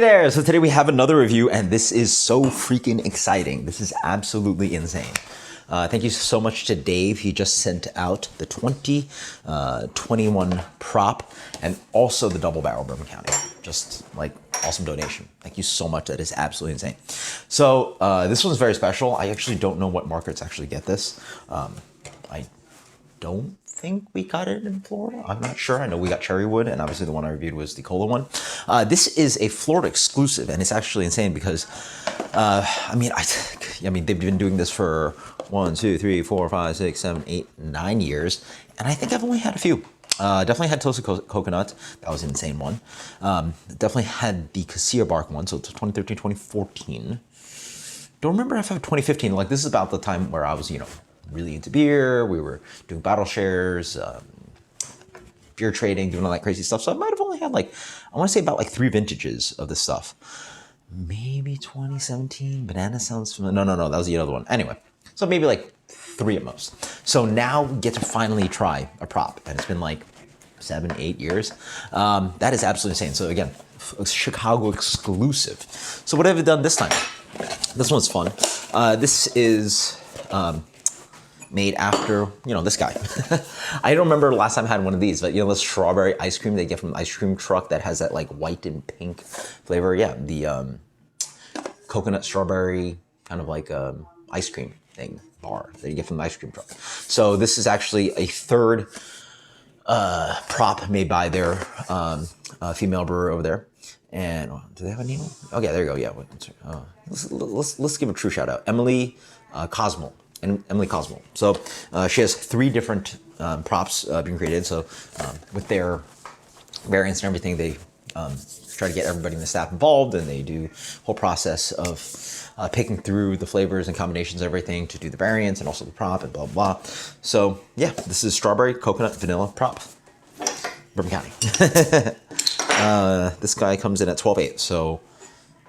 There, so today we have another review, and this is so freaking exciting. This is absolutely insane. Thank you so much to Dave. He just sent out the 2021 prop and also the double barrel Bourbon County. Just like awesome donation. Thank you so much. That is absolutely insane. So this one's very special. I actually don't know what markets actually get this. I don't think we got it in Florida. I'm not sure. I know we got Cherrywood, and obviously the one I reviewed was the Cola one. This is a Florida exclusive, and it's actually insane because, I mean, they've been doing this for 1, 2, 3, 4, 5, 6, 7, 8, 9 years, and I think I've only had a few. Definitely had Toasted Coconut. That was an insane one. Definitely had the Cassia Bark one, so it's 2013, 2014. Don't remember if I have 2015. Like, this is about the time where I was, really into beer. We were doing bottle shares, beer trading, doing all that crazy stuff. So I might have only had I want to say about 3 vintages of this stuff. Maybe 2017. Banana sounds familiar. No, that was the other one. Anyway, so maybe 3 at most. So now we get to finally try a prop, and it's been 7, 8 years. That is absolutely insane. So again, a Chicago exclusive. So what have I done this time? This one's fun. This is made after, this guy. I don't remember the last time I had one of these, but the strawberry ice cream they get from the ice cream truck that has that white and pink flavor. Yeah, the coconut strawberry kind of ice cream thing bar that you get from the ice cream truck. So this is actually a third prop made by their female brewer over there. And do they have a name? Okay, there you go. Yeah, let's give a true shout out, Emily Cosmo. And Emily Cosmo. So she has 3 different props being created. So with their variants and everything, they try to get everybody in the staff involved, and they do a whole process of picking through the flavors and combinations of everything to do the variants and also the prop and blah, blah, blah. So yeah, this is strawberry, coconut, vanilla prop, Bourbon County. This guy comes in at 12.8. So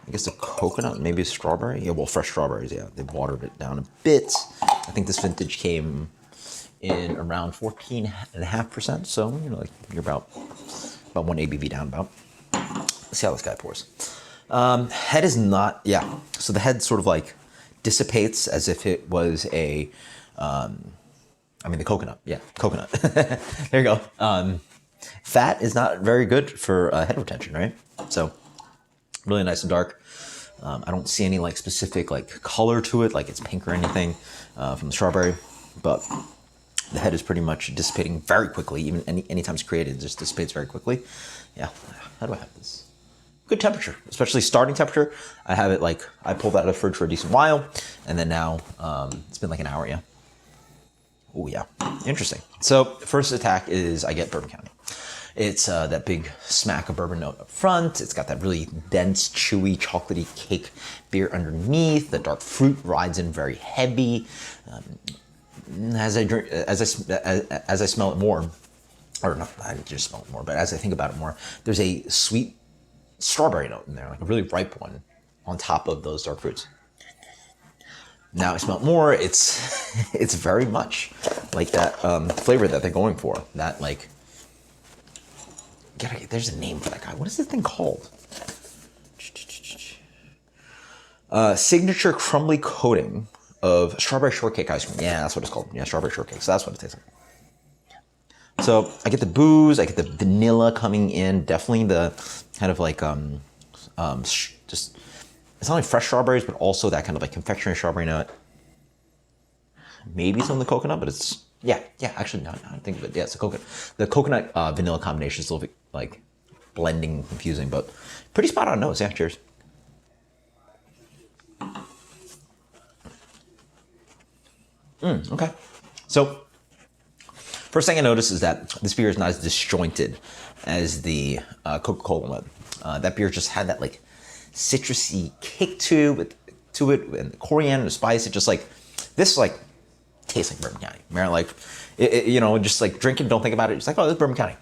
I guess the coconut, maybe strawberry. Yeah, well, fresh strawberries. Yeah, they watered it down a bit. I think this vintage came in around 14.5%. So you're about 1 ABV down about. Let's see how this guy pours. Head is not. Yeah. So the head sort of dissipates as if it was a. The coconut. Yeah, coconut. There you go. Fat is not very good for head retention, right? So really nice and dark. I don't see any specific color to it, it's pink or anything from the strawberry, but the head is pretty much dissipating very quickly. Even anytime it's created, it just dissipates very quickly. Yeah, how do I have this? Good temperature, especially starting temperature. I have it I pulled that out of the fridge for a decent while, and then now it's been an hour. Yeah. Oh yeah, interesting. So first attack is I get Bourbon County. It's that big smack of bourbon note up front. It's got that really dense, chewy, chocolatey cake beer underneath. The dark fruit rides in very heavy. As I smell it more, or not, I just smell it more, but as I think about it more, there's a sweet strawberry note in there, a really ripe one, on top of those dark fruits. Now I smell it more. It's very much that flavor that they're going for. That there's a name for that guy. What is this thing called? Signature crumbly coating of strawberry shortcake ice cream. Yeah, that's what it's called. Yeah, strawberry shortcake. So that's what it tastes like. So I get the booze. I get the vanilla coming in. Definitely the kind of just, it's not only fresh strawberries, but also that kind of confectionery strawberry nut. Maybe some of the coconut, but it's, yeah, actually, no, I don't think of it. Yeah, it's the coconut. The coconut vanilla combination is a little bit blending and confusing, but pretty spot on nose. Yeah, cheers. Okay. So first thing I noticed is that this beer is not as disjointed as the Coca-Cola one. That beer just had that citrusy kick to it, and the coriander, the spice. It just this tastes like Bourbon County. Just drink it, don't think about it. It's oh, this is Bourbon County.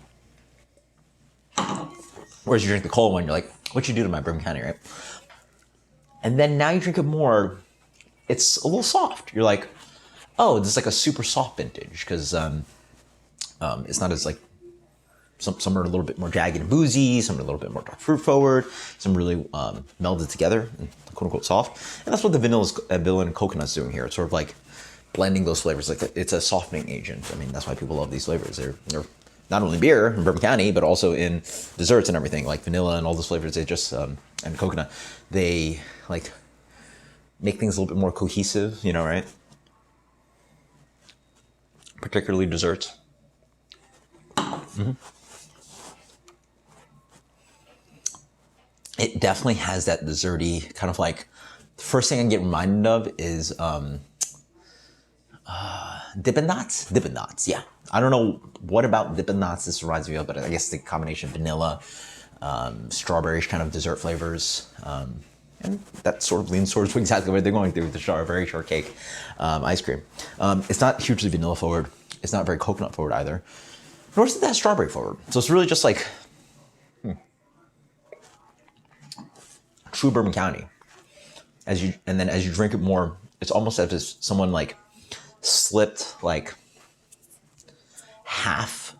Whereas you drink the cold one, you're what you do to my Bourbon County, right? And then now you drink it more, it's a little soft. You're oh, this is a super soft vintage because it's not as Some are a little bit more jagged and boozy, some are a little bit more dark fruit forward, some really melded together and quote unquote soft. And that's what the vanilla and coconut's doing here. It's sort of like blending those flavors. Like it's a softening agent. I mean, that's why people love these flavors. They're not only beer in Bourbon County, but also in desserts and everything, like vanilla and all those flavors. They just and coconut, they like make things a little bit more cohesive, you know, right? Particularly desserts. Mm-hmm. It definitely has that desserty kind of like, the first thing I get reminded of is Dippin' Dots, yeah. I don't know what about Dippin' Dots this reminds me of, but I guess the combination of vanilla, strawberry kind of dessert flavors, and that sort of leans towards exactly what they're going through with the strawberry shortcake ice cream. It's not hugely vanilla forward. It's not very coconut forward either. Nor is it that strawberry forward. So it's really just like true Bourbon County. And then as you drink it more, it's almost as if someone like slipped like half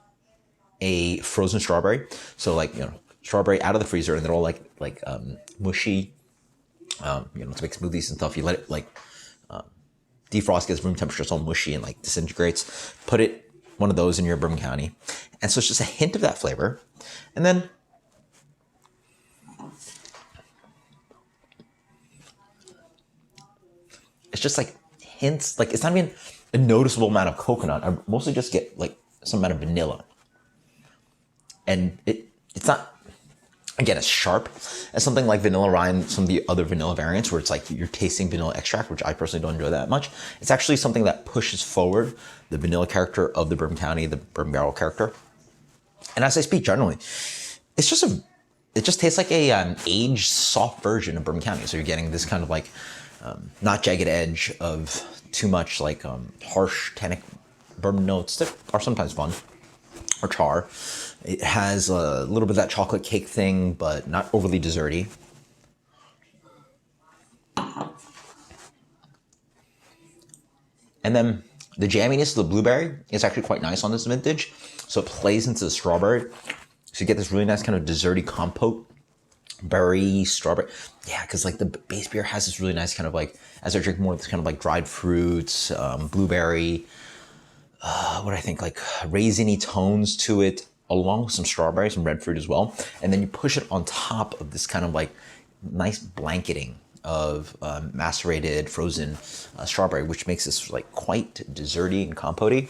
a frozen strawberry. So like, you know, strawberry out of the freezer and they're all like mushy, you know, to make smoothies and stuff. You let it like defrost, gets room temperature, it's all mushy and like disintegrates. Put it, one of those in your Bourbon County. And so it's just a hint of that flavor. And then it's just like hints, like it's not even a noticeable amount of coconut. I mostly just get like some amount of vanilla. And it's not, again, as sharp as something like vanilla rind, some of the other vanilla variants where it's like you're tasting vanilla extract, which I personally don't enjoy that much. It's actually something that pushes forward the vanilla character of the Bourbon County, the bourbon barrel character. And as I speak generally, it just tastes like a aged soft version of Bourbon County. So you're getting this kind of like not jagged edge of too much like harsh tannic bourbon notes that are sometimes fun, or char. It has a little bit of that chocolate cake thing, but not overly desserty. And then the jamminess of the blueberry is actually quite nice on this vintage. So it plays into the strawberry. So you get this really nice kind of desserty compote. Berry, strawberry. Yeah, because like the base beer has this really nice kind of like, as I drink more, this kind of like dried fruits, blueberry, what I think like raisiny tones to it, along with some strawberry, some red fruit as well. And then you push it on top of this kind of like nice blanketing of macerated frozen strawberry, which makes this like quite desserty and compote-y.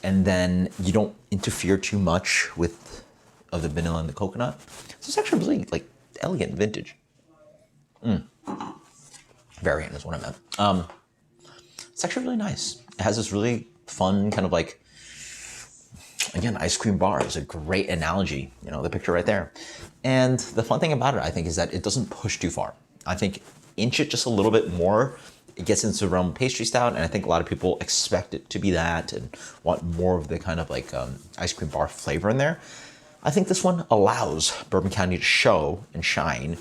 And then you don't interfere too much with of the vanilla and the coconut. So it's actually really like elegant vintage. Variant is what I meant. It's actually really nice. It has this really fun kind of like, again, ice cream bar is a great analogy, you know, the picture right there. And the fun thing about it, I think, is that it doesn't push too far. I think inch it just a little bit more, it gets into the realm of pastry stout, and I think a lot of people expect it to be that and want more of the kind of like ice cream bar flavor in there. I think this one allows Bourbon County to show and shine.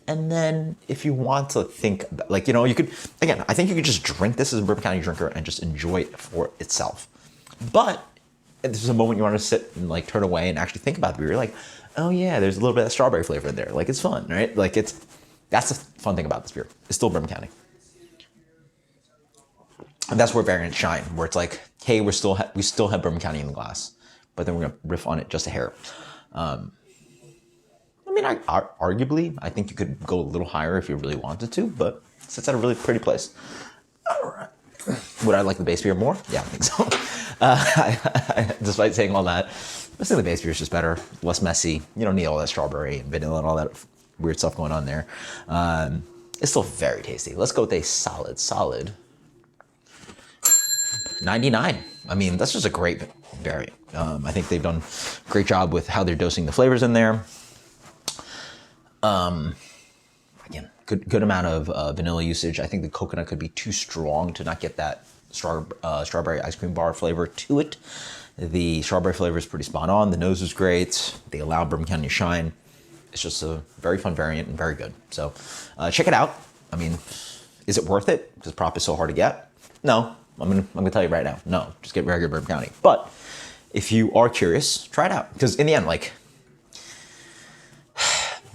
And then if you want to think, like, you know, you could, again, I think you could just drink this as a Bourbon County drinker and just enjoy it for itself. But if this is a moment you want to sit and like turn away and actually think about the beer, you're like, oh yeah, there's a little bit of strawberry flavor in there. Like it's fun, right? Like that's the fun thing about this beer. It's still Bourbon County. And that's where variants shine, where it's like, hey, we still have Bourbon County in the glass, but then we're gonna riff on it just a hair. I mean, arguably, I think you could go a little higher if you really wanted to, but it sits at a really pretty place. All right. Would I like the base beer more? Yeah, I think so. Despite saying all that, I think the base beer is just better, less messy. You don't need all that strawberry and vanilla and all that weird stuff going on there. It's still very tasty. Let's go with a solid 99. I mean, that's just a great variant. I think they've done a great job with how they're dosing the flavors in there. Again, good amount of vanilla usage. I think the coconut could be too strong to not get that strawberry ice cream bar flavor to it. The strawberry flavor is pretty spot on. The nose is great. They allow Bourbon County to shine. It's just a very fun variant and very good. So check it out. I mean, is it worth it? Because prop is so hard to get? No, I'm gonna tell you right now. No, just get regular Bourbon County. But if you are curious, try it out. Because in the end, like,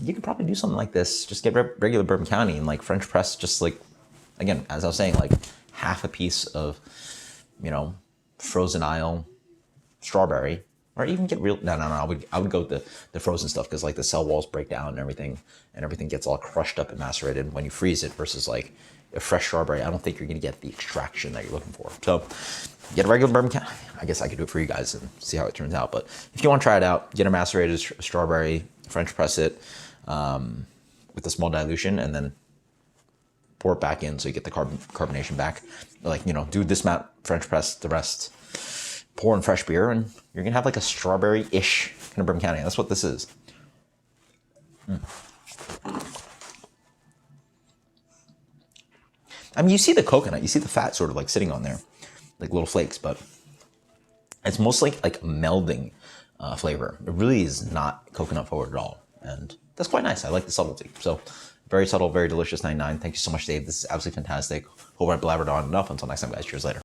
you could probably do something like this. Just get regular Bourbon County and like French press, just like, again, as I was saying, like half a piece of, you know, frozen isle strawberry, or even get real. No. I would go with the frozen stuff because like the cell walls break down and everything gets all crushed up and macerated when you freeze it versus like a fresh strawberry. I don't think you're gonna get the extraction that you're looking for. So get a regular Bourbon County. I guess I could do it for you guys and see how it turns out. But if you want to try it out, get a macerated strawberry, French press it with a small dilution, and then pour it back in so you get the carbonation back. Like, you know, do this amount, French press the rest, pour in fresh beer, and you're gonna have like a strawberry-ish kind of Bourbon County. That's what this is. I mean, you see the coconut, you see the fat sort of like sitting on there, like little flakes, but it's mostly like melding flavor. It really is not coconut forward at all, and that's quite nice. I like the subtlety. So very subtle, very delicious 99. Thank you so much, Dave. This is absolutely fantastic. Hope I blabbered on enough. Until next time, guys. Cheers later.